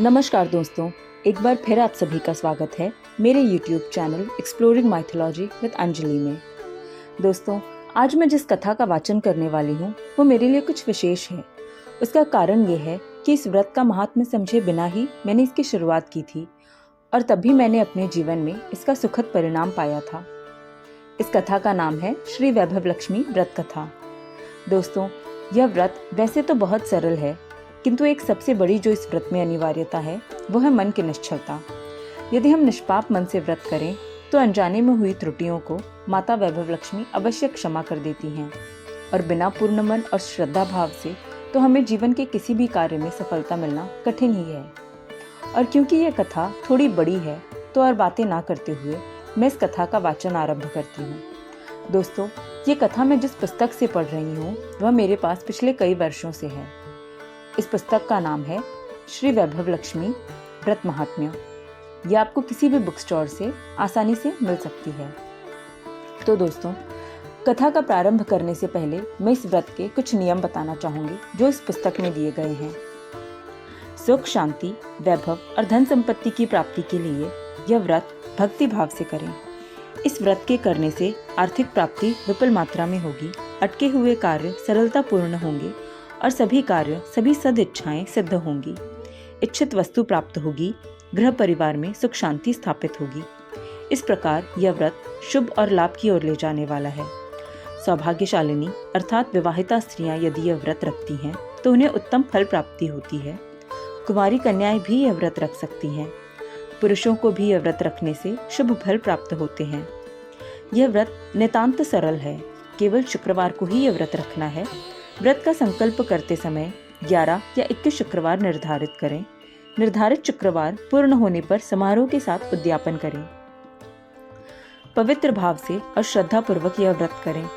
नमस्कार दोस्तों, एक बार फिर आप सभी का स्वागत है मेरे YouTube channel exploring mythology with Anjali में। दोस्तों, आज मैं जिस कथा का वाचन करने वाली हूँ वो मेरे लिए कुछ विशेष है। उसका कारण ये है कि इस व्रत का महात्म्य समझे बिना ही मैंने इसकी शुरुआत की थी और तभी मैंने अपने जीवन में इसका सुखद परिणाम पाया था। इस कथा का नाम है श्री वैभव लक्ष्मी व्रत कथा। दोस्तों, यह व्रत वैसे तो बहुत सरल है, किंतु एक सबसे बड़ी जो इस व्रत में अनिवार्यता है वो है मन की निश्चलता। यदि हम निष्पाप मन से व्रत करें तो अनजाने में हुई त्रुटियों को माता वैभव लक्ष्मी अवश्य क्षमा कर देती हैं और बिना पूर्ण मन और श्रद्धा भाव से तो हमें जीवन के किसी भी कार्य में सफलता मिलना कठिन ही है। और क्योंकि यह कथा थोड़ी बड़ी है तो और बातें ना करते हुए मैं इस कथा का वाचन आरंभ करती हूँ। दोस्तों, ये कथा मैं जिस पुस्तक से पढ़ रही हूँ वह मेरे पास पिछले कई वर्षों से है। इस पुस्तक का नाम है श्री वैभव लक्ष्मी व्रत महात्म्य। यह आपको किसी भी बुक स्टोर से आसानी से मिल सकती है। तो दोस्तों, कथा का प्रारंभ करने से पहले मैं इस व्रत के कुछ नियम बताना चाहूंगी जो इस पुस्तक में दिए गए हैं। सुख, शांति, वैभव और धन संपत्ति की प्राप्ति के लिए यह व्रत भक्ति भाव से करें। इस व्रत के करने से आर्थिक प्राप्ति विपुल मात्रा में होगी, अटके हुए कार्य सरलता पूर्ण होंगे और सभी कार्य, सभी सदिच्छाएं सिद्ध होंगी। इच्छित वस्तु प्राप्त होगी, गृह परिवार में सुख शांति स्थापित होगी। इस प्रकार यह व्रत शुभ और लाभ की ओर ले जाने वाला है। सौभाग्यशालिनी अर्थात विवाहिता स्त्रियां यदि यह व्रत रखती हैं तो उन्हें उत्तम फल प्राप्ति होती है। कुमारी कन्याएं भी यह व्रत रख सकती हैं। पुरुषों को भी यह व्रत रखने से शुभ फल प्राप्त होते हैं। यह व्रत नितांत सरल है, केवल शुक्रवार को ही यह व्रत रखना है। व्रत का संकल्प करते समय 11 या 21 शुक्रवार निर्धारित करें। निर्धारित शुक्रवार पूर्ण होने पर समारोह के साथ उद्यापन करें। पवित्र भाव से और श्रद्धा पूर्वक यह व्रत करें।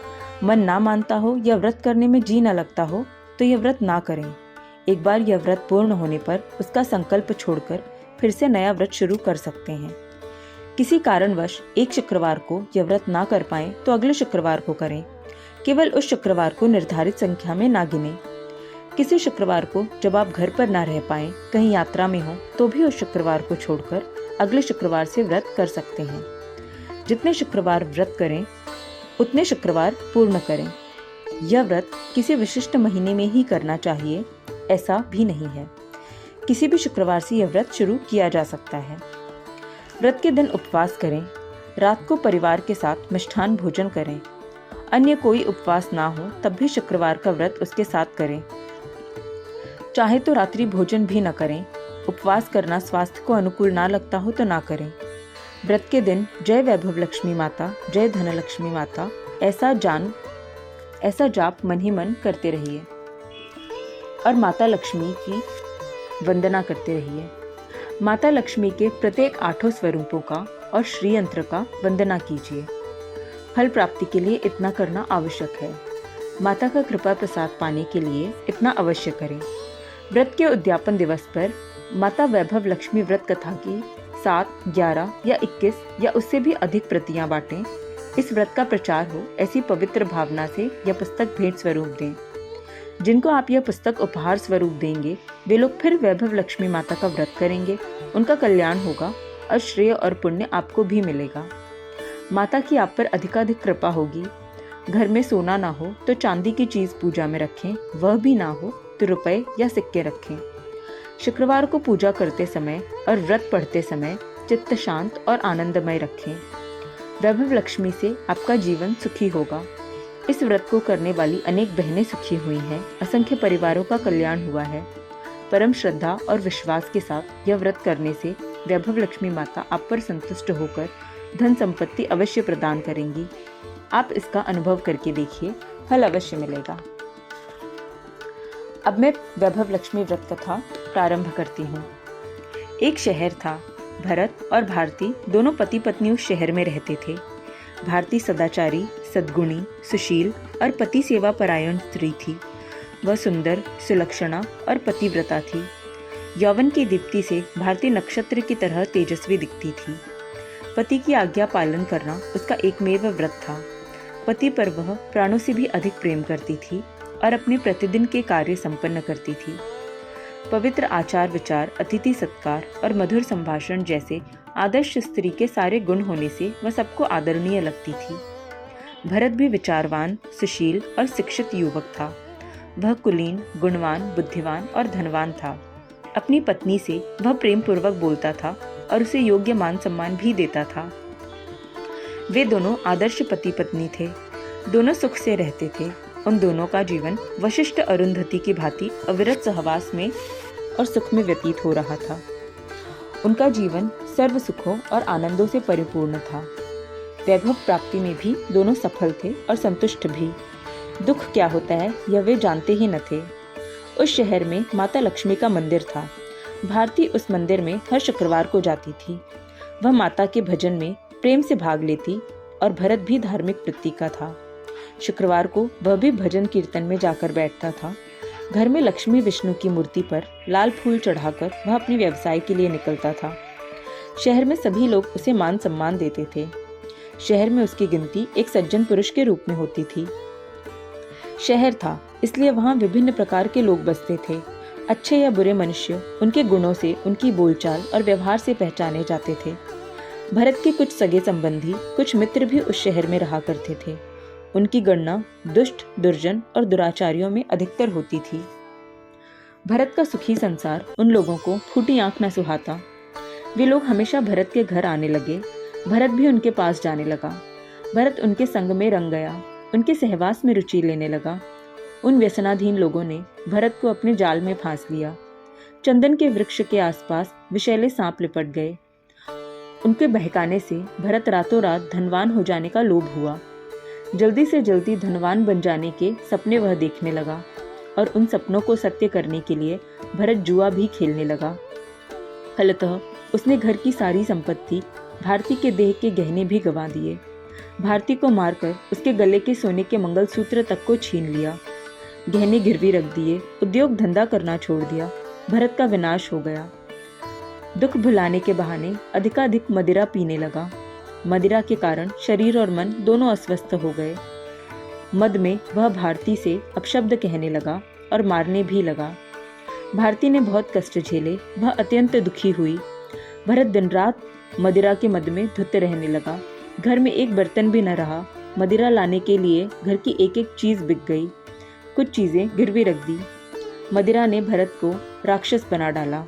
मन ना मानता हो या व्रत करने में जी न लगता हो तो यह व्रत ना करें। एक बार यह व्रत पूर्ण होने पर उसका संकल्प छोड़कर फिर से नया व्रत शुरू कर सकते हैं। किसी कारणवश एक शुक्रवार को यह व्रत ना कर पाए तो अगले शुक्रवार को करें। केवल उस शुक्रवार को निर्धारित संख्या में ना गिने। किसी शुक्रवार को जब आप घर पर ना रह पाएं, कहीं यात्रा में हो, तो भी उस शुक्रवार को छोड़कर अगले शुक्रवार से व्रत कर सकते हैं। जितने शुक्रवार व्रत करें उतने शुक्रवार पूर्ण करें। यह व्रत किसी विशिष्ट महीने में ही करना चाहिए, ऐसा भी नहीं है। किसी भी शुक्रवार से यह व्रत शुरू किया जा सकता है। व्रत के दिन उपवास करें। रात को परिवार के साथ मिष्ठान भोजन करें। अन्य कोई उपवास ना हो तब भी शुक्रवार का व्रत उसके साथ करें। चाहे तो रात्रि भोजन भी न करें। उपवास करना स्वास्थ्य को अनुकूल ना लगता हो तो ना करें। व्रत के दिन जय वैभव लक्ष्मी माता, जय धनलक्ष्मी माता ऐसा जाप मन ही मन करते रहिए और माता लक्ष्मी की वंदना करते रहिए। माता लक्ष्मी के प्रत्येक 8 स्वरूपों का और श्री यंत्र का वंदना कीजिए। फल प्राप्ति के लिए इतना करना आवश्यक है। माता का कृपा प्रसाद पाने के लिए इतना अवश्य करें। व्रत के उद्यापन दिवस पर माता वैभव लक्ष्मी व्रत कथा की 7, 11 या 21 या उससे भी अधिक प्रतियां बांटें। इस व्रत का प्रचार हो ऐसी पवित्र भावना से यह पुस्तक भेंट स्वरूप दें। जिनको आप यह पुस्तक उपहार स्वरूप देंगे वे लोग फिर वैभव लक्ष्मी माता का व्रत करेंगे। उनका कल्याण होगा और श्रेय और पुण्य आपको भी मिलेगा। माता की आप पर अधिकाधिक कृपा होगी। घर में सोना ना हो तो चांदी की चीज पूजा में रखें, वह भी ना हो तो रुपए या सिक्के रखें। शुक्रवार को पूजा करते समय और व्रत पढ़ते समय चित्त शांत और आनंदमय रखें। वैभव लक्ष्मी से आपका जीवन सुखी होगा। इस व्रत को करने वाली अनेक बहनें सुखी हुई हैं। असंख्य परिवारों का कल्याण हुआ है। परम श्रद्धा और विश्वास के साथ यह व्रत करने से वैभव लक्ष्मी माता आप पर संतुष्ट होकर धन संपत्ति अवश्य प्रदान करेंगी। आप इसका अनुभव करके देखिए, फल अवश्य मिलेगा। अब मैं वैभव लक्ष्मी व्रत कथा प्रारंभ करती हूँ। एक शहर था। भरत और भारती दोनों पति पत्नी उस शहर में रहते थे। भारती सदाचारी, सद्गुणी, सुशील और पति सेवा परायण स्त्री थी। वह सुंदर, सुलक्षणा और पतिव्रता थी। यौवन की दीप्ति से भारती नक्षत्र की तरह तेजस्वी दिखती थी। पति की आज्ञा पालन करना उसका एकमेव व्रत था। पति पर वह प्राणों से भी अधिक प्रेम करती थी और अपने प्रतिदिन के कार्य संपन्न करती थी। पवित्र आचार विचार, अतिथि सत्कार और मधुर संभाषण जैसे आदर्श स्त्री के सारे गुण होने से वह सबको आदरणीय लगती थी। भरत भी विचारवान, सुशील और शिक्षित युवक था। वह कुलीन, गुणवान, बुद्धिमान और धनवान था। अपनी पत्नी से वह प्रेम पूर्वक बोलता था और उसे योग्य मान सम्मान भी देता था। वे दोनों आदर्श पति पत्नी थे। दोनों सुख से रहते थे। उन दोनों का जीवन वशिष्ठ अरुंधति की भांति अविरत सहवास में और सुख में व्यतीत हो रहा था। उनका जीवन सर्व सुखों और आनंदों से परिपूर्ण था। वैभव प्राप्ति में भी दोनों सफल थे और संतुष्ट भी। दुख क्या होता है यह वे जानते ही न थे। उस शहर में माता लक्ष्मी का मंदिर था। भारती उस मंदिर में हर शुक्रवार को जाती थी। वह माता के भजन में प्रेम से भाग लेती और भरत भी धार्मिक वृत्ति का था। शुक्रवार को वह भी भजन कीर्तन में जाकर बैठता था। घर में लक्ष्मी विष्णु की मूर्ति पर लाल फूल चढ़ाकर वह अपने व्यवसाय के लिए निकलता था। शहर में सभी लोग उसे मान सम्मान देते थे। शहर में उसकी गिनती एक सज्जन पुरुष के रूप में होती थी। शहर था इसलिए वहाँ विभिन्न प्रकार के लोग बसते थे। अच्छे या बुरे मनुष्य उनके गुणों से, उनकी बोलचाल और व्यवहार से पहचाने जाते थे। भरत के कुछ सगे संबंधी, कुछ मित्र भी उस शहर में रहा करते थे। उनकी गणना दुष्ट, दुर्जन और दुराचारियों में अधिकतर होती थी। भरत का सुखी संसार उन लोगों को फूटी आंख न सुहाता। वे लोग हमेशा भरत के घर आने लगे। भरत भी उनके पास जाने लगा। भरत उनके संग में रंग गया, उनके सहवास में रुचि लेने लगा। उन व्यसनाधीन लोगों ने भरत को अपने जाल में फांस लिया। चंदन के वृक्ष के आसपास विषैले सांप लिपट गए। उनके बहकाने से भरत रातों रात धनवान हो जाने का लोभ हुआ। जल्दी से जल्दी धनवान बन जाने के सपने वह देखने लगा और उन सपनों को सत्य करने के लिए भरत जुआ भी खेलने लगा। फलतः उसने घर की सारी संपत्ति, भारती के देह के गहने भी गंवा दिए। भारती को मारकर उसके गले के सोने के मंगलसूत्र तक को छीन लिया। गहने गिरवी रख दिए। उद्योग धंधा करना छोड़ दिया। भरत का विनाश हो गया। दुख भुलाने के बहाने अधिकाधिक मदिरा पीने लगा। मदिरा के कारण शरीर और मन दोनों अस्वस्थ हो गए। मद में वह भारती से अपशब्द कहने लगा और मारने भी लगा। भारती ने बहुत कष्ट झेले। वह अत्यंत दुखी हुई। भरत दिन रात मदिरा के मद में धुत रहने लगा। घर में एक बर्तन भी न रहा। मदिरा लाने के लिए घर की एक एक चीज बिक गई। कुछ चीजें गिरवी रख दी। मदिरा ने भरत को राक्षस बना डाला।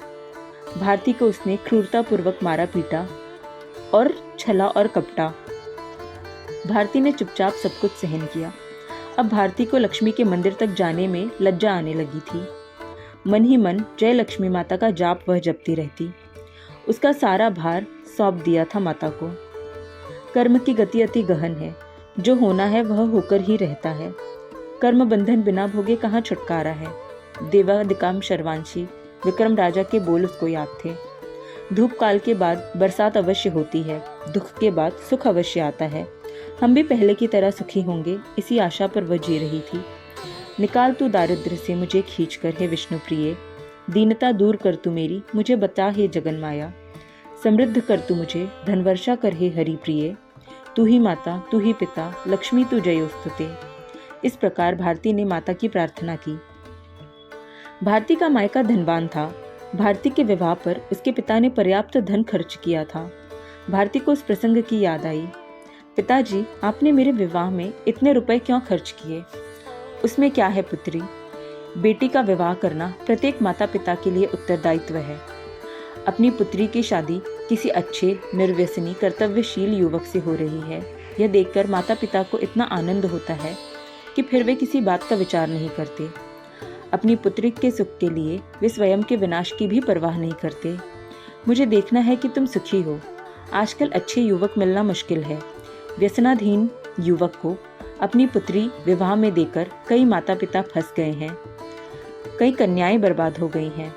भारती को उसने क्रूरतापूर्वक मारा पीटा और छला और कपटा। भारती ने चुपचाप सब कुछ सहन किया। अब भारती को लक्ष्मी के मंदिर तक जाने में लज्जा आने लगी थी। मन ही मन जय लक्ष्मी माता का जाप वह जपती रहती। उसका सारा भार सौंप दिया था माता को। कर्म की गति अति गहन है। जो होना है वह होकर ही रहता है। कर्म बंधन बिना भोगे कहाँ छुटकारा है। देवादिकाम शर्वांशी, विक्रम राजा के बोल उसको याद थे। धूप काल के बाद बरसात अवश्य होती है। दुख के बाद सुख अवश्य आता है। हम भी पहले की तरह सुखी होंगे, इसी आशा पर वह जी रही थी। निकाल तू दारिद्र्य से मुझे खींच कर हे विष्णु प्रिय। दीनता दूर कर तू मेरी, मुझे बता हे जगन माया। समृद्ध कर तू मुझे, धनवर्षा कर हे हरि प्रिय। तू ही माता, तू ही पिता, लक्ष्मी तू जयोस्तुते। इस प्रकार भारती ने माता की प्रार्थना की। भारती का मायका धनवान था। भारती के विवाह पर उसके पिता ने पर्याप्त धन खर्च किया था। भारती को उस प्रसंग की याद आई। पिताजी, आपने मेरे विवाह में इतने रुपए क्यों खर्च किए? उसमें क्या है पुत्री? बेटी का विवाह करना प्रत्येक माता पिता के लिए उत्तरदायित्व है। अपनी पुत्री की शादी किसी अच्छे, निर्व्यसनी, कर्तव्यशील युवक से हो रही है, यह देखकर माता पिता को इतना आनंद होता है कि फिर वे किसी बात का विचार नहीं करते। अपनी पुत्री के सुख के लिए वे स्वयं के विनाश की भी परवाह नहीं करते। मुझे देखना है कि तुम सुखी हो। आजकल अच्छे युवक मिलना मुश्किल है। व्यसनाधीन युवक को अपनी पुत्री विवाह में देकर कई माता पिता फंस गए हैं। कई कन्याएं बर्बाद हो गई हैं।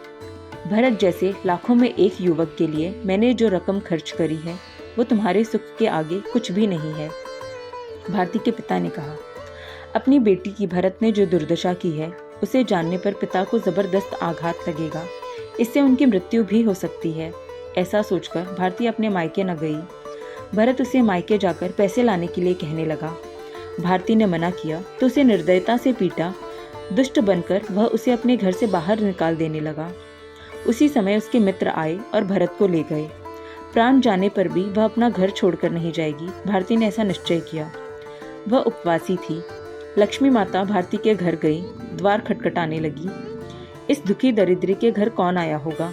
भरत जैसे लाखों में एक युवक के लिए मैंने जो रकम खर्च करी है वो तुम्हारे सुख के आगे कुछ भी नहीं है। भारती के पिता ने कहा। अपनी बेटी की भरत ने जो दुर्दशा की है उसे जानने पर पिता को जबरदस्त आघात लगेगा। इससे उनकी मृत्यु भी हो सकती है। ऐसा सोचकर भारती अपने मायके न गई। भरत उसे मायके जाकर पैसे लाने के लिए कहने लगा। भारती ने मना किया तो उसे निर्दयता से पीटा। दुष्ट बनकर वह उसे अपने घर से बाहर निकाल देने लगा। उसी समय उसके मित्र आए और भरत को ले गए। प्राण जाने पर भी वह अपना घर छोड़कर नहीं जाएगी, भारती ने ऐसा निश्चय किया। वह उपवासी थी। लक्ष्मी माता भारती के घर गई, द्वार खटखटाने लगी। इस दुखी दरिद्री के घर कौन आया होगा?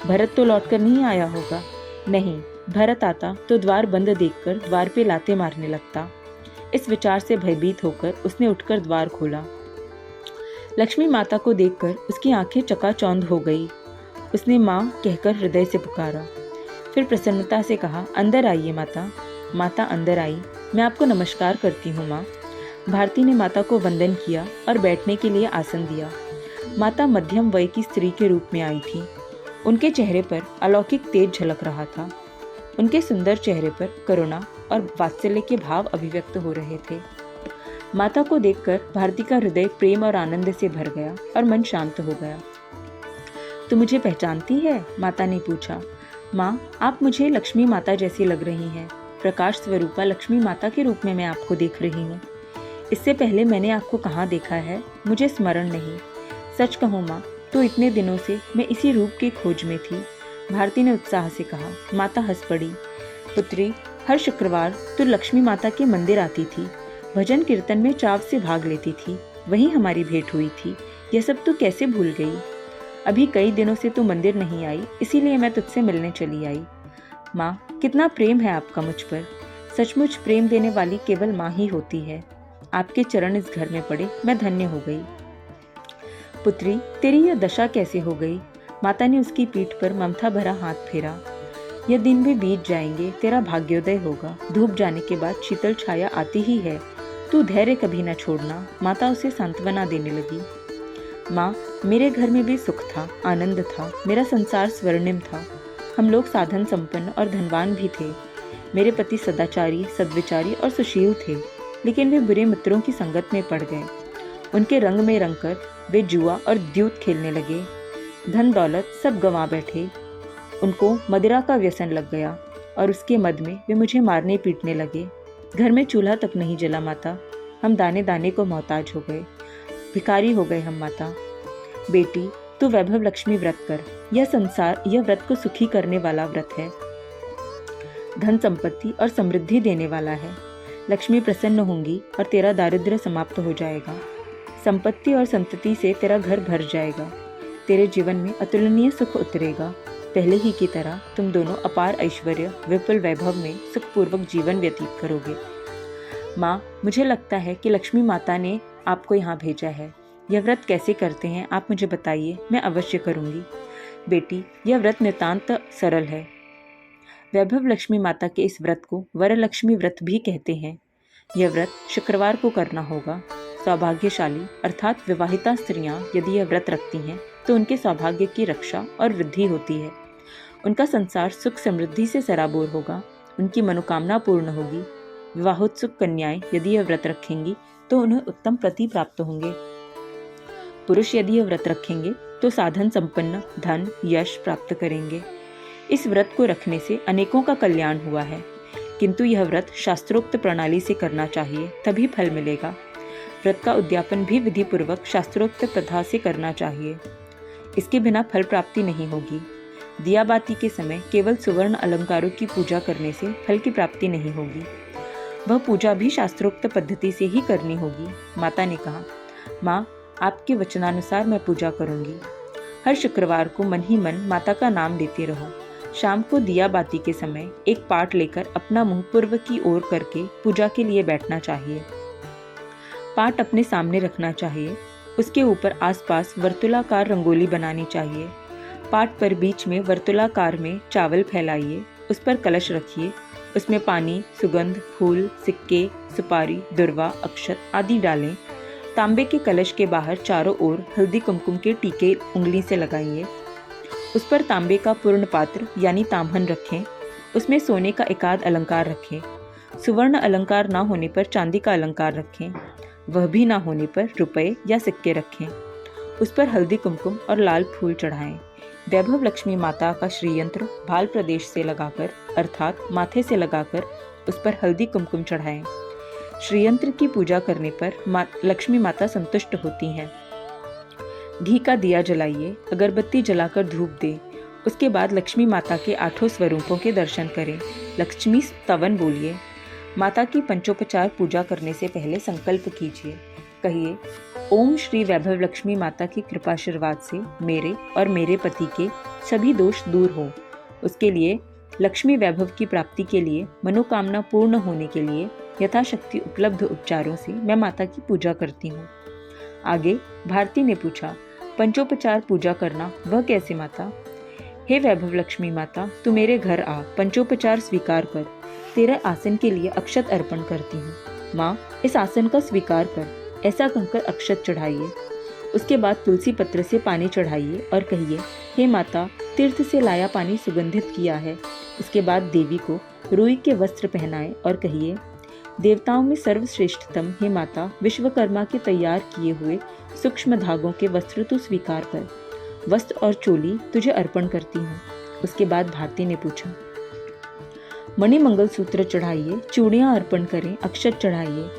भरत तो लौटकर नहीं आया होगा। नहीं, भरत आता तो द्वार बंद देखकर द्वार पे लाते मारने लगता। इस विचार से भयभीत होकर उसने उठकर द्वार खोला। लक्ष्मी माता को देखकर उसकी आंखें चकाचौंध हो गई। उसने माँ कहकर हृदय से पुकारा, फिर प्रसन्नता से कहा, अंदर आइए माता। माता अंदर आई। मैं आपको नमस्कार करती हूँ माँ। भारती ने माता को वंदन किया और बैठने के लिए आसन दिया। माता मध्यम वय की स्त्री के रूप में आई थी। उनके चेहरे पर अलौकिक तेज झलक रहा था। उनके सुंदर चेहरे पर करुणा और वात्सल्य के भाव अभिव्यक्त हो रहे थे। माता को देखकर भारती का हृदय प्रेम और आनंद से भर गया और मन शांत हो गया। "तू मुझे पहचानती है?" माता ने पूछा। "माँ, आप मुझे लक्ष्मी माता जैसी लग रही हैं। प्रकाश स्वरूपा लक्ष्मी माता के रूप में मैं आपको देख रही हूँ। इससे पहले मैंने आपको कहाँ देखा है, मुझे स्मरण नहीं। सच कहूँ माँ, तो इतने दिनों से मैं इसी रूप की खोज में थी।" भारती ने उत्साह से कहा। माता हंस पड़ी। "पुत्री, हर शुक्रवार तू लक्ष्मी माता के मंदिर आती थी, भजन कीर्तन में चाव से भाग लेती थी, वहीं हमारी भेंट हुई थी। यह सब तू कैसे भूल गई? अभी कई दिनों से तू मंदिर नहीं आई, इसीलिए मैं तुझसे मिलने चली आई। माँ, कितना प्रेम है आपका मुझ पर। सचमुच प्रेम देने वाली केवल माँ ही होती है। आपके चरण इस घर में पड़े मैं धन्य हो गई। पुत्री, तेरी यह दशा कैसे हो गई?" माता ने उसकी पीठ पर ममता भरा हाथ फेरा। "यह दिन भी बीत जाएंगे, तेरा भाग्योदय होगा। धूप जाने के बाद शीतल छाया आती ही है। तू धैर्य कभी न छोड़ना।" माता उसे सांत्वना देने लगी। "माँ, मेरे घर में भी सुख था, आनंद था। मेरा संसार स्वर्णिम था। हम लोग साधन संपन्न और धनवान भी थे। मेरे पति सदाचारी, सद्विचारी और सुशील थे, लेकिन वे बुरे मित्रों की संगत में पड़ गए। उनके रंग में रंगकर वे जुआ और द्यूत खेलने लगे। धन दौलत सब गंवा बैठे। उनको मदिरा का व्यसन लग गया और उसके मद में वे मुझे मारने पीटने लगे। घर में चूल्हा तक नहीं जला माता। हम दाने दाने को मोहताज हो गए, भिखारी हो गए हम माता। बेटी, तू वैभव लक्ष्मी व्रत कर। यह व्रत को सुखी करने वाला व्रत है। धन संपत्ति और समृद्धि देने वाला है। लक्ष्मी प्रसन्न होंगी और तेरा दारिद्र्य समाप्त हो जाएगा। संपत्ति और संतति से तेरा घर भर जाएगा। तेरे जीवन में अतुलनीय सुख उतरेगा। पहले ही की तरह तुम दोनों अपार ऐश्वर्य, विपुल वैभव में सुखपूर्वक जीवन व्यतीत करोगे। माँ, मुझे लगता है कि लक्ष्मी माता ने आपको यहाँ भेजा है। यह व्रत कैसे करते हैं आप मुझे बताइए, मैं अवश्य करूँगी। बेटी, यह व्रत नितांत सरल है। वैभव लक्ष्मी माता के इस व्रत को वरलक्ष्मी व्रत भी कहते हैं। यह व्रत शुक्रवार को करना होगा। सौभाग्यशाली अर्थात विवाहिता स्त्रियां यदि यह व्रत रखती हैं तो उनके सौभाग्य की रक्षा और वृद्धि होती है। उनका संसार सुख समृद्धि से सराबोर होगा। उनकी मनोकामना पूर्ण होगी। विवाहोत्सुक कन्याएं यदि यह व्रत रखेंगी तो उन्हें उत्तम पति प्राप्त होंगे। पुरुष यदि यह व्रत रखेंगे तो साधन संपन्न धन यश प्राप्त करेंगे। इस व्रत को रखने से अनेकों का कल्याण हुआ है, किंतु यह व्रत शास्त्रोक्त प्रणाली से करना चाहिए, तभी फल मिलेगा। व्रत का उद्यापन भी विधि पूर्वक शास्त्रोक्त प्रथा से करना चाहिए। इसके बिना फल प्राप्ति नहीं होगी। दिया बाती के समय केवल सुवर्ण अलंकारों की पूजा करने से फल की प्राप्ति नहीं होगी। वह पूजा भी शास्त्रोक्त पद्धति से ही करनी होगी। माता ने कहा, माँ, आपके वचनानुसार मैं पूजा करूंगी। हर शुक्रवार को मन ही मन माता का नाम लेते रहो। शाम को दिया बाती के समय एक पाट लेकर अपना मुंह पूर्व की ओर करके पूजा के लिए बैठना चाहिए। पाट अपने सामने रखना चाहिए। उसके ऊपर आसपास वर्तुलाकार रंगोली बनानी चाहिए। पाट पर बीच में वर्तुलाकार में चावल फैलाइए। उस पर कलश रखिए। उसमें पानी, सुगंध, फूल, सिक्के, सुपारी, दुर्वा, अक्षत आदि डालें। तांबे के कलश के बाहर चारों ओर हल्दी कुमकुम के टीके उंगली से लगाइए। उस पर तांबे का पूर्ण पात्र यानी ताम्हन रखें। उसमें सोने का एकाध अलंकार रखें। सुवर्ण अलंकार ना होने पर चांदी का अलंकार रखें। वह भी ना होने पर रुपए या सिक्के रखें। उस पर हल्दी कुमकुम और लाल फूल चढ़ाएं। वैभव लक्ष्मी माता का श्रीयंत्र भाल प्रदेश से लगाकर अर्थात माथे से लगाकर उस पर हल्दी कुमकुम चढ़ाएं। श्रीयंत्र की पूजा करने पर लक्ष्मी माता संतुष्ट होती हैं। घी का दिया जलाइए, अगरबत्ती जलाकर धूप दें। उसके बाद लक्ष्मी माता के 8 स्वरूपों के दर्शन करें। लक्ष्मी स्तवन बोलिए। माता की पंचोपचार पूजा करने से पहले संकल्प कीजिए। कहिए, ओम श्री वैभव लक्ष्मी माता की कृपाशीर्वाद से मेरे और मेरे पति के सभी दोष दूर हो। उसके लिए लक्ष्मी वैभव की प्राप्ति के लिए, मनोकामना पूर्ण होने के लिए यथाशक्ति उपलब्ध उपचारों से मैं माता की पूजा करती हूँ। आगे भारती ने पूछा, पंचोपचार पूजा करना वह कैसे माता? हे वैभव लक्ष्मी माता, तू मेरे घर आ, पंचोपचार स्वीकार कर। तेरे आसन के लिए अक्षत अर्पण करती हूँ। माँ, इस आसन का स्वीकार कर, ऐसा कहकर अक्षत चढ़ाइए। उसके बाद तुलसी पत्र से पानी चढ़ाइए और कहिए, हे माता, तीर्थ से लाया पानी सुगंधित किया है। उसके बाद देवी को रुई के वस्त्र पहनाएं और कहिए, देवताओं में सर्वश्रेष्ठतम हे माता, विश्वकर्मा के तैयार किए हुए सूक्ष्म धागों के वस्त्र तू स्वीकार कर। वस्त्र और चोली तुझे अर्पण करती हूँ। उसके बाद भारती ने पूछा, मणि मंगल सूत्र चढ़ाइए, चूड़ियाँ अर्पण करें, अक्षत चढ़ाइए।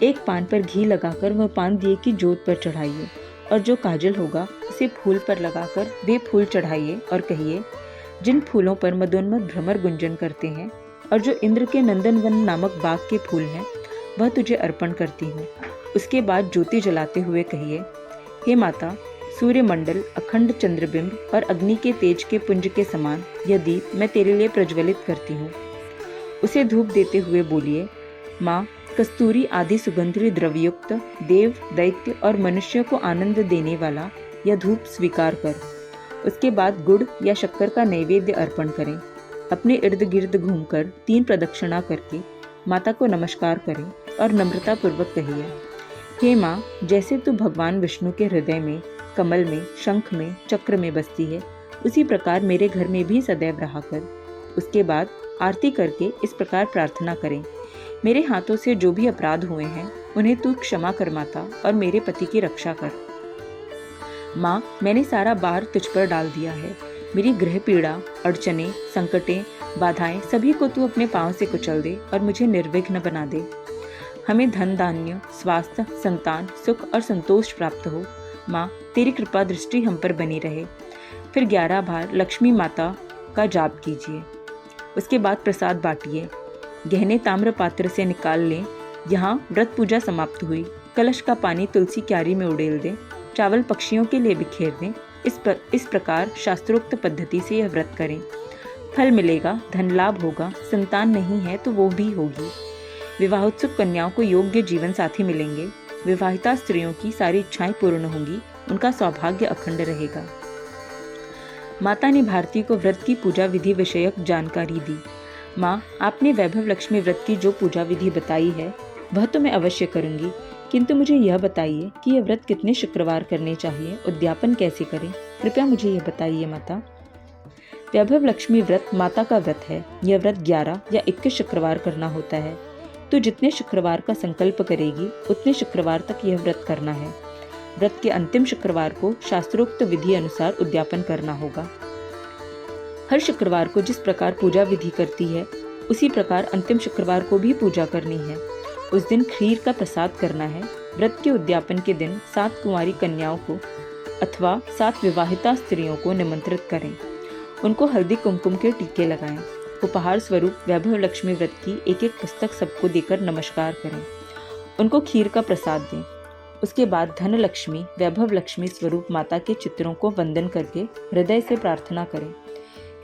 एक पान पर घी लगाकर वह पान दिए की जोत पर चढ़ाइए और जो काजल होगा उसे फूल पर लगाकर वे फूल चढ़ाइए और कहिए, जिन फूलों पर मदोन्मद भ्रमर गुंजन करते हैं और जो इंद्र के नंदनवन नामक बाग के फूल हैं, वह तुझे अर्पण करती हूँ। उसके बाद ज्योति जलाते हुए कहिए, हे माता, सूर्यमंडल, अखंड चंद्रबिंब और अग्नि के तेज के पुंज के समान यह दीप मैं तेरे लिए प्रज्वलित करती हूँ। उसे धूप देते हुए बोलिए, माँ, कस्तूरी आदि सुगंधित द्रव्ययुक्त देव, दैत्य और मनुष्य को आनंद देने वाला यह धूप स्वीकार कर। उसके बाद गुड़ या शक्कर का नैवेद्य अर्पण करें। अपने इर्द गिर्द घूमकर 3 प्रदक्षिणा करके माता को नमस्कार करें और नम्रता पूर्वक कहिए, हे माँ, जैसे तू भगवान विष्णु के हृदय में, कमल में, शंख में, चक्र में बसती है, उसी प्रकार मेरे घर में भी सदैव रहा कर। उसके बाद आरती करके इस प्रकार प्रार्थना करें, मेरे हाथों से जो भी अपराध हुए हैं उन्हें तू क्षमा कर माता और मेरे पति की रक्षा कर। माँ, मैंने सारा भार तुझ पर डाल दिया है। मेरी गृह पीड़ा, अड़चने, संकटें, बाधाएं सभी को तू अपने पांव से कुचल दे और मुझे निर्विघ्न बना दे। हमें धन धान्य, स्वास्थ्य, संतान, सुख और संतोष प्राप्त हो। माँ, तेरी कृपा दृष्टि हम पर बनी रहे। फिर 11 बार लक्ष्मी माता का जाप कीजिए। उसके बाद प्रसाद बांटिए। गहने ताम्र पात्र से निकाल लें। यहाँ व्रत पूजा समाप्त हुई। कलश का पानी तुलसी क्यारी में उड़ेल दें। चावल पक्षियों के लिए बिखेर दें। इस प्रकार शास्त्रोक्त पद्धति से यह व्रत करें। फल मिलेगा, धन लाभ होगा, संतान नहीं है तो वो भी होगी। विवाहोत्सुक कन्याओं को योग्य जीवन साथी मिलेंगे। विवाहिता स्त्रियों की सारी इच्छाएं पूर्ण होंगी। उनका सौभाग्य अखंड रहेगा। माता ने भारती को व्रत की पूजा विधि विषयक जानकारी दी। माँ, आपने वैभव लक्ष्मी व्रत की जो पूजा विधि बताई है वह तो मैं अवश्य करूंगी, किंतु मुझे यह बताइए कि यह व्रत कितने शुक्रवार करने चाहिए, उद्यापन कैसे करें, कृपया मुझे यह बताइए माता। वैभव लक्ष्मी व्रत माता का व्रत है। यह व्रत 11 या 21 शुक्रवार करना होता है। तो जितने शुक्रवार का संकल्प करेगी उतने शुक्रवार तक यह व्रत करना है। व्रत के अंतिम शुक्रवार को शास्त्रोक्त विधि अनुसार उद्यापन करना होगा। हर शुक्रवार को जिस प्रकार पूजा विधि करती है उसी प्रकार अंतिम शुक्रवार को भी पूजा करनी है। उस दिन खीर का प्रसाद करना है। व्रत के उद्यापन के दिन 7 कुंवारी कन्याओं को अथवा 7 विवाहिता स्त्रियों को निमंत्रित करें। उनको हल्दी कुमकुम के टीके लगाएं। उपहार स्वरूप वैभव लक्ष्मी व्रत की एक पुस्तक सबको देकर नमस्कार करें। उनको खीर का प्रसाद दें। उसके बाद धन लक्ष्मी, वैभव लक्ष्मी स्वरूप माता के चित्रों को वंदन करके हृदय से प्रार्थना करें,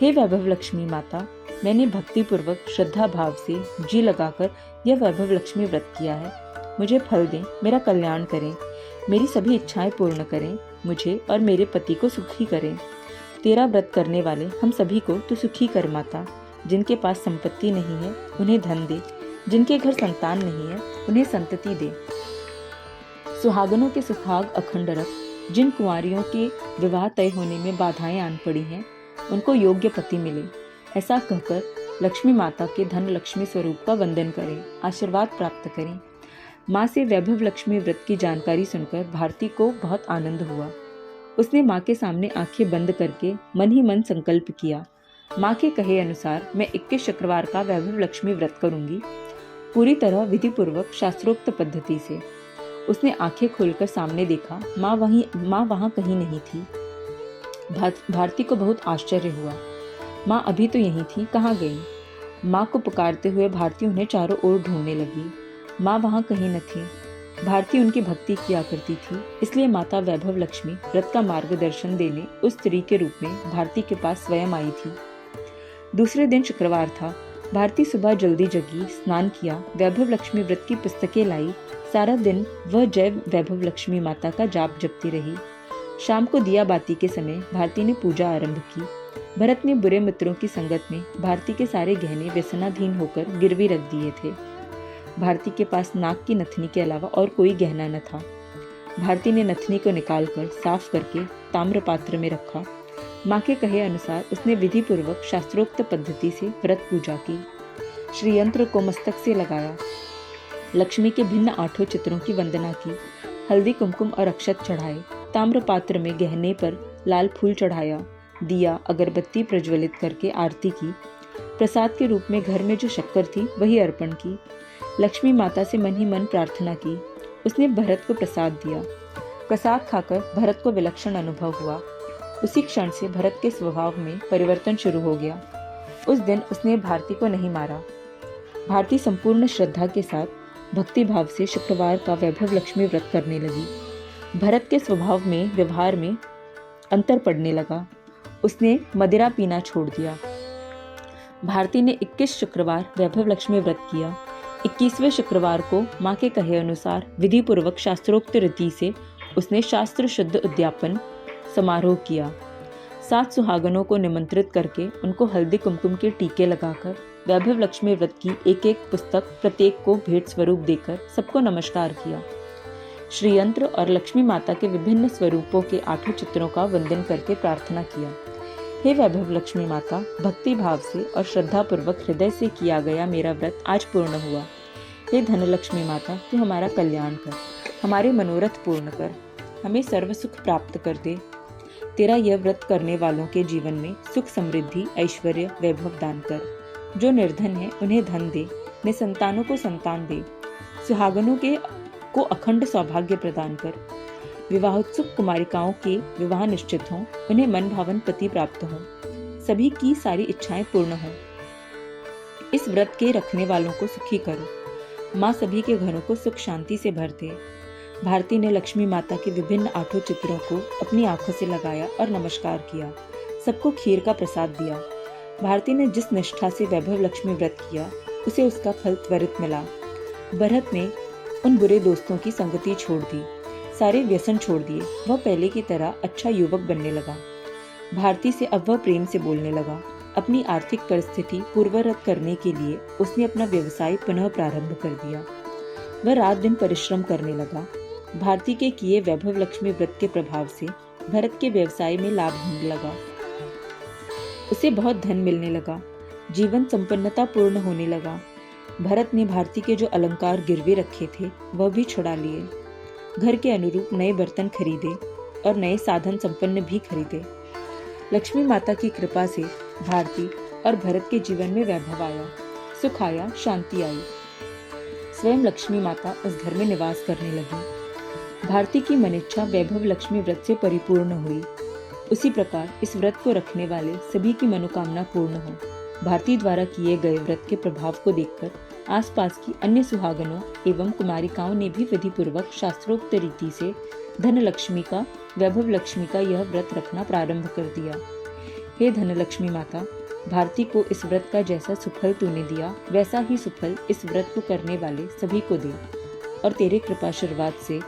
हे वैभव लक्ष्मी माता, मैंने भक्तिपूर्वक श्रद्धा भाव से जी लगाकर यह वैभव लक्ष्मी व्रत किया है। मुझे फल दें, मेरा कल्याण करें, मेरी सभी इच्छाएं पूर्ण करें, मुझे और मेरे पति को सुखी करें। तेरा व्रत करने वाले हम सभी को तू सुखी कर माता। जिनके पास संपत्ति नहीं है उन्हें धन दे, जिनके घर संतान नहीं है उन्हें संतति दे। सुहागनों के सुहाग अखंड रख। जिन कुंवारियों के विवाह तय होने में बाधाएं आन पड़ी हैं उनको योग्य पति मिले। ऐसा कहकर लक्ष्मी माता के धन लक्ष्मी स्वरूप का वंदन करें, आशीर्वाद प्राप्त करें। माँ से वैभव लक्ष्मी व्रत की जानकारी सुनकर भारती को बहुत आनंद हुआ। उसने माँ के सामने आंखें बंद करके मन ही मन संकल्प किया। माँ के कहे अनुसार मैं 21 शुक्रवार का वैभव लक्ष्मी व्रत करूंगी, पूरी तरह विधि पूर्वक शास्त्रोक्त पद्धति से। उसने आंखें खोलकर सामने देखा, माँ वहाँ कहीं नहीं थी। भारती को बहुत आश्चर्य हुआ। माँ अभी तो यहीं थी, कहाँ गई? माँ को पुकारते हुए भारती उन्हें चारों ओर ढूंढने लगी। माँ वहाँ कहीं न थी। भारती उनकी भक्ति किया करती थी, इसलिए माता वैभव लक्ष्मी व्रत का मार्गदर्शन देने उस स्त्री के रूप में भारती के पास स्वयं आई थी। दूसरे दिन शुक्रवार था। भारती सुबह जल्दी जगी, स्नान किया, वैभव लक्ष्मी व्रत की पुस्तकें लाई। सारा दिन वह जय वैभव लक्ष्मी माता का जाप जपती रही। शाम को दिया बाती के समय भारती ने पूजा आरंभ की। भरत ने बुरे मित्रों की संगत में भारती के सारे गहने व्यसनाधीन होकर गिरवी रख दिए थे। भारती के पास नाक की नथनी के अलावा और कोई गहना न था। भारती ने नथनी को निकालकर साफ करके ताम्र पात्र में रखा। माँ के कहे अनुसार उसने विधि पूर्वक शास्त्रोक्त पद्धति से व्रत पूजा की। श्रीयंत्र को मस्तक से लगाया, लक्ष्मी के भिन्न 8 चित्रों की वंदना की, हल्दी कुमकुम और अक्षत चढ़ाए, ताम्र पात्र में गहने पर लाल फूल चढ़ाया, दिया अगरबत्ती प्रज्वलित करके आरती की। प्रसाद के रूप में घर में जो शक्कर थी वही अर्पण की। लक्ष्मी माता से मन ही मन प्रार्थना की। उसने भरत को प्रसाद दिया। प्रसाद खाकर भरत को विलक्षण अनुभव हुआ। उसी क्षण से भरत के स्वभाव में परिवर्तन शुरू हो गया। उस दिन उसने भारती को नहीं मारा। भारती संपूर्ण श्रद्धा के साथ भक्ति भाव से शुक्रवार का वैभव लक्ष्मी व्रत करने लगी। भरत के स्वभाव में, व्यवहार में अंतर पड़ने लगा। उसने मदिरा पीना छोड़ दिया। भारती ने 21 शुक्रवार वैभव लक्ष्मी व्रत किया। 21वें शुक्रवार को माँ के कहे अनुसार विधि पूर्वक शास्त्रोक्त रीति से उसने शास्त्र शुद्ध उद्यापन समारोह किया। 7 सुहागनों को निमंत्रित करके उनको हल्दी कुमकुम के टीके लगाकर वैभव लक्ष्मी व्रत की एक पुस्तक प्रत्येक को भेंट स्वरूप देकर सबको नमस्कार किया। श्रीयंत्र और लक्ष्मी माता के विभिन्न स्वरूपों के 8 चित्रों का वंदन करके प्रार्थना किया। हे वैभव लक्ष्मी माता, भक्ति भाव से और श्रद्धा पूर्वक हृदय से किया गया मेरा व्रत आज पूर्ण हुआ। हे धनलक्ष्मी माता, तू हमारा कल्याण कर, हमारे मनोरथ पूर्ण कर, हमें सर्व सुख प्राप्त कर दे। तेरा यह व्रत करने वालों के जीवन में सुख समृद्धि ऐश्वर्य वैभव दान कर। जो निर्धन है उन्हें धन दे, निसंतानों को संतान दे, सुहागनों को अखंड सौभाग्य प्रदान कर। विवाहोत्सुक कुमारिकाओं के विवाह निश्चित हों, उन्हें मन भावन पति प्राप्त हों, सभी की सारी इच्छाएं पूर्ण हों। इस व्रत के रखने वालों को सुखी करो। माँ सभी के घरों को सुख शांति से भर दे। भारती ने लक्ष्मी माता के विभिन्न 8 चित्रों को अपनी आंखों से लगाया और नमस्कार किया। सबको खीर का प्रसाद दिया। भारती ने जिस निष्ठा से वैभव लक्ष्मी व्रत किया, उसे उसका फल त्वरित मिला। भरत ने उन बुरे दोस्तों की संगति छोड़ दी, सारे व्यसन छोड़ दिए। वह पहले की तरह अच्छा युवक बनने लगा। भारती से अब वह प्रेम से बोलने लगा। अपनी आर्थिक परिस्थिति पूर्ववत करने के लिए उसने अपना व्यवसाय पुनः प्रारंभ कर दिया। वह रात दिन परिश्रम करने लगा। भारती के किए वैभव लक्ष्मी व्रत के प्रभाव से भरत के व्यवसाय में लाभ होने लगा। उसे बहुत धन मिलने लगा। जीवन संपन्नता पूर्ण होने लगा। भरत ने भारती के जो अलंकार गिरवे रखे थे वह भी छुड़ा लिए। घर के अनुरूप नए बर्तन खरीदे और नए साधन संपन्न भी खरीदे। लक्ष्मी माता की कृपा से भारती और भरत के जीवन में वैभव आया, सुख आया, शांति आई। स्वयं लक्ष्मी माता उस घर में निवास करने लगी। भारती की मनिच्छा वैभव लक्ष्मी व्रत से परिपूर्ण हुई। उसी प्रकार इस व्रत को रखने वाले सभी की मनोकामना पूर्ण हो। भारती द्वारा किए गए व्रत के प्रभाव को देखकर आसपास की अन्य सुहागनों एवं कुमारिकाओं ने भी विधि पूर्वक शास्त्रोक्त रीति से धनलक्ष्मी का, वैभव लक्ष्मी का यह व्रत रखना प्रारंभ कर दिया। हे धनलक्ष्मी माता, भारती को इस व्रत का जैसा सुफल तूने दिया, वैसा ही सुफल इस व्रत को करने वाले सभी को दे और तेरे कृपाशीर्वाद से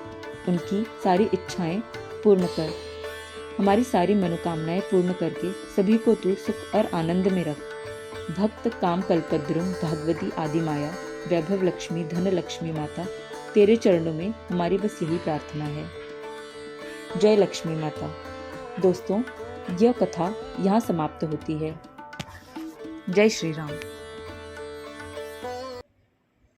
उनकी सारी इच्छाएं पूर्ण कर। हमारी सारी मनोकामनाएं पूर्ण करके सभी को तू सुख और आनंद में रख। भक्त काम कल्पद्रुम भगवती आदि माया वैभव लक्ष्मी धन लक्ष्मी माता, तेरे चरणों में हमारी बस यही प्रार्थना है। जय लक्ष्मी माता। दोस्तों, यह कथा यहाँ समाप्त होती है। जय श्री राम।